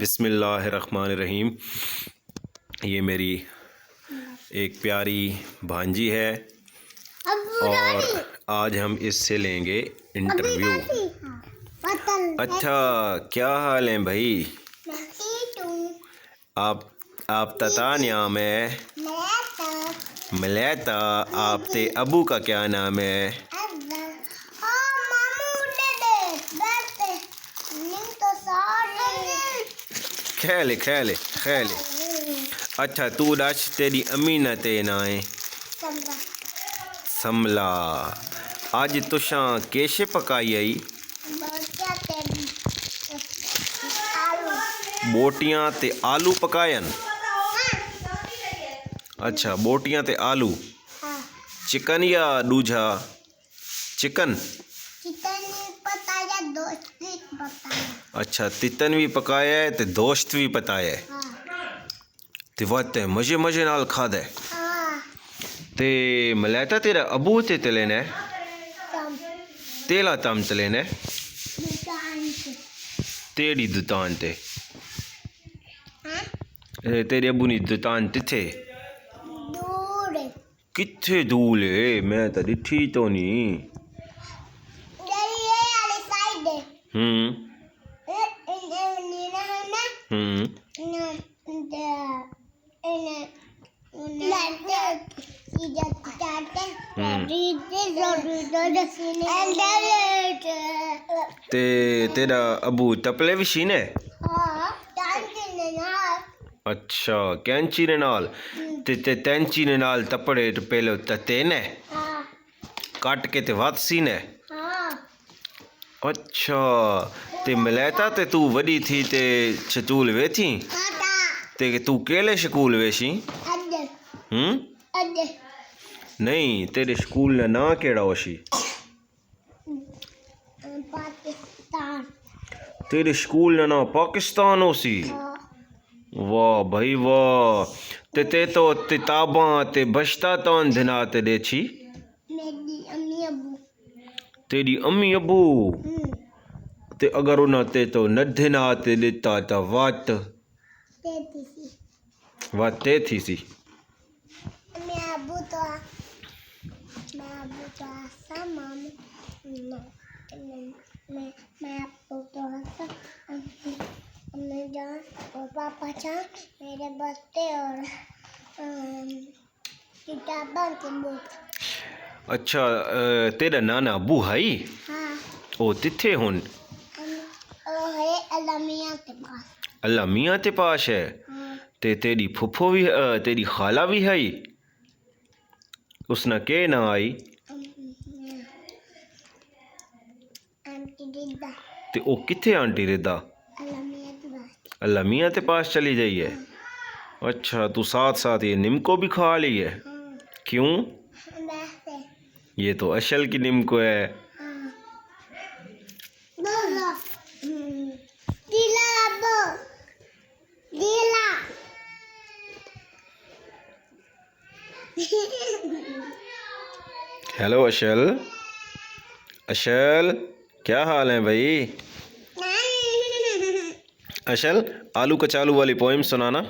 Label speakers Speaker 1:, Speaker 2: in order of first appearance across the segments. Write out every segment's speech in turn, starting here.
Speaker 1: बिस्मिल्लाहिर्रहमानिर्रहीम। ये मेरी एक प्यारी भांजी है और आज हम इससे लेंगे इंटरव्यू। अच्छा, क्या हाल है भाई? आप तता नाम है? मलैता। आपके अबू का क्या नाम है? खेले खेले खेले। अच्छा, तू दस तेरी अम्मी ना ते ना है? समला। आज तुसा कैसे पकाई आई? बोटियां ते आलू पकायन। अच्छा, बोटियां ते आलू। चिकन या दूजा? चिकन। अच्छा, तितन भी पकाया है ते दोस्त भी पताया है। ते वाते मजे मजे नाल खादा है। ते मलैता तेरा अबू ते तलेना है? तेला तम तलेना है? तेरी दुकान ते? तेरे अबू नी दुकान तिथे? किथे दूर है? मैं तो दिठी तो नहीं। ते तेरा अबू तपले भी शीने? अच्छा, कैंची ने नाल ते तैंची ने नाल तपड़े तो पहले तते ने काट के ते वात सी ने। अच्छा, ते मलैता ते तू वडी थी ते स्कूल वे थी ते तू केले स्कूल वेशी? नहीं, तेरे स्कूल का ना केड़ा होशी? पाकिस्तान। तेरे स्कूल का ना पाकिस्तान होसी? वाह भाई वाह। ते तो किताबां ते बश्ता तान दिना ते देछी? तेरी अम्मी अबू ते अगर उन्हें ते तो नदिना ते देता ता वात ते थी सी। और पापा चान मेरे बस्ते और किताबों के बुक। अच्छा, तेरा नाना अबू हाई? हाँ। ओ तिथे हुन? है अल्लाह मियां के पास। अल्लाह मियां के पास है? हाँ। ते तेरी फुफो भी तेरी खाला भी है? उसना के ना आई? आंटी रिदा। ते ओ किथे आंटी रिदा? अल्लाह मियां के पास चली जाई है? अच्छा, तू साथ साथ ये निम्को भी खा ली है? क्यों? ये तो अशल की निम्को है। हेलो अशल। अशल, क्या हाल है भाई? अशल, आलू कचालू वाली पोएम सुनाना।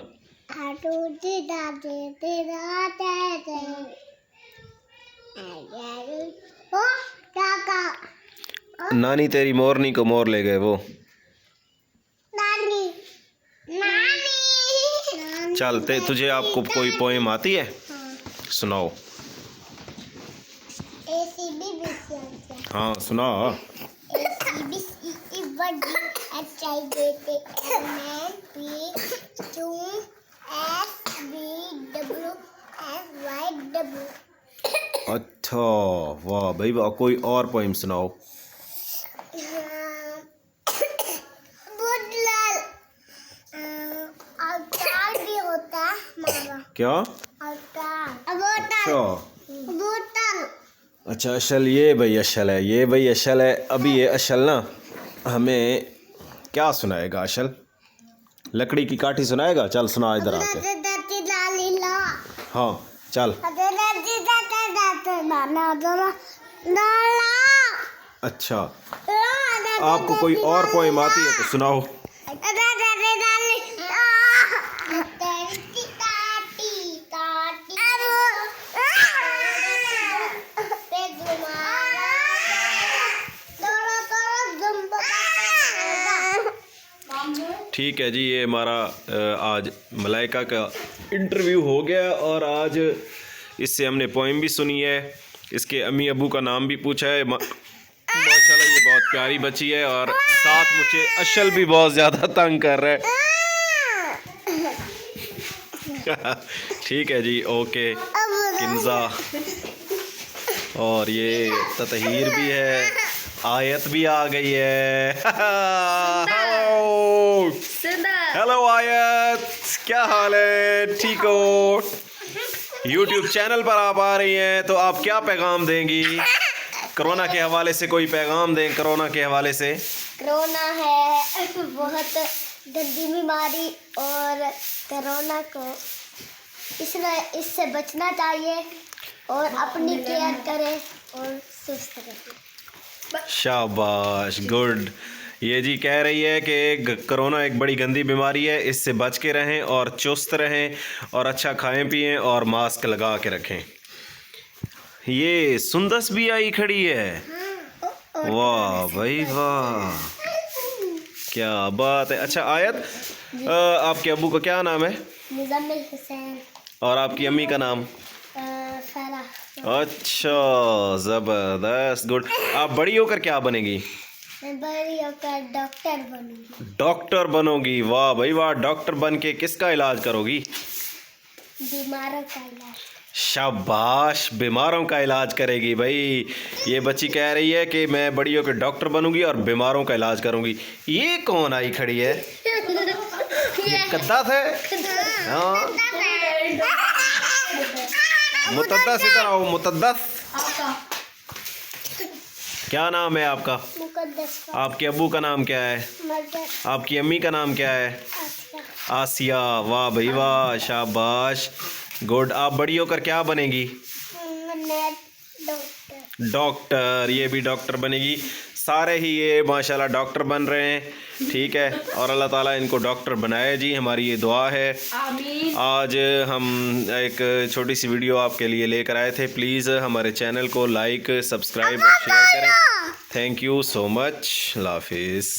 Speaker 1: नानी तेरी मोरनी को मोर ले गए वो। चलते तुझे आपको कोई पोएम आती है? सुनाओ। हाँ सुनाओ। अच्छा, वाह भाई वाह। कोई और पोएम सुनाओ। भी होता है क्या? अच्छा अशल, ये भाई अशल है, ये भाई अशल है। अभी ये अशल ना हमें क्या सुनाएगा? अशल लकड़ी की काठी सुनाएगा। चल सुना इधर आके। हाँ चल। अच्छा, आपको कोई और पोएम आती है तो सुनाओ। ठीक है जी, ये हमारा आज मलाइका का इंटरव्यू हो गया और आज इससे हमने पोइम भी सुनी है, इसके अम्मी अबू का नाम भी पूछा है। माशाल्लाह ये बहुत प्यारी बच्ची है और साथ मुझे अशल भी बहुत ज़्यादा तंग कर रहा है। ठीक है जी, ओके किन्जा, और ये ततहीर भी है, आयत भी आ गई है। हेलो आयत, क्या हाल है, ठीक हो? YouTube चैनल पर आप आ रही हैं तो आप क्या पैगाम देंगी कोरोना के हवाले से? कोई पैगाम दें कोरोना के हवाले से।
Speaker 2: कोरोना है बहुत गंदी बीमारी और कोरोना को इससे बचना चाहिए और अपनी केयर करें और सुस्त रहें।
Speaker 1: शाबाश, गुड। ये जी कह रही है कि कोरोना एक बड़ी गंदी बीमारी है, इससे बच के रहें और चुस्त रहें और अच्छा खाएं पिएं और मास्क लगा के रखें। ये सुंदस भी आई खड़ी है, वाह भाई वाह, क्या बात है। अच्छा आयत, आपके अब्बू का क्या नाम है?
Speaker 2: मुजम्मिल हुसैन।
Speaker 1: और आपकी अम्मी का नाम?
Speaker 2: फराह।
Speaker 1: अच्छा, ज़बरदस्त, गुड। आप बड़ी होकर क्या बनेगी?
Speaker 2: मैं बड़ी होकर डॉक्टर बनूंगी।
Speaker 1: डॉक्टर बनोगी, वाह भाई वाह। डॉक्टर बन के किसका इलाज करोगी?
Speaker 2: बीमारों का इलाज।
Speaker 1: शाबाश, बीमारों का इलाज करेगी भाई। ये बच्ची कह रही है कि मैं बड़ी होकर डॉक्टर बनूंगी और बीमारों का इलाज करूंगी। ये कौन आई खड़ी है? ये कद्दाफ है। हाँ, मुतद्दस, इधर आओ मुतद्दस। क्या नाम है आपका?
Speaker 2: मुकद्दस।
Speaker 1: आपके अब्बू का नाम क्या है?
Speaker 2: मदर।
Speaker 1: आपकी अम्मी का नाम क्या है? आसिया, वाह भाई वाह, शाबाश, गुड। आप बड़ी होकर क्या बनेगी?
Speaker 2: डॉक्टर।
Speaker 1: डॉक्टर, ये भी डॉक्टर बनेगी। सारे ही ये माशाल्लाह डॉक्टर बन रहे हैं, ठीक है। और अल्लाह ताला इनको डॉक्टर बनाए जी, हमारी ये दुआ है।
Speaker 3: आमीन।
Speaker 1: आज हम एक छोटी सी वीडियो आपके लिए लेकर आए थे। प्लीज़ हमारे चैनल को लाइक, सब्सक्राइब और शेयर करें। Thank you so much. अल्लाह हाफिज़।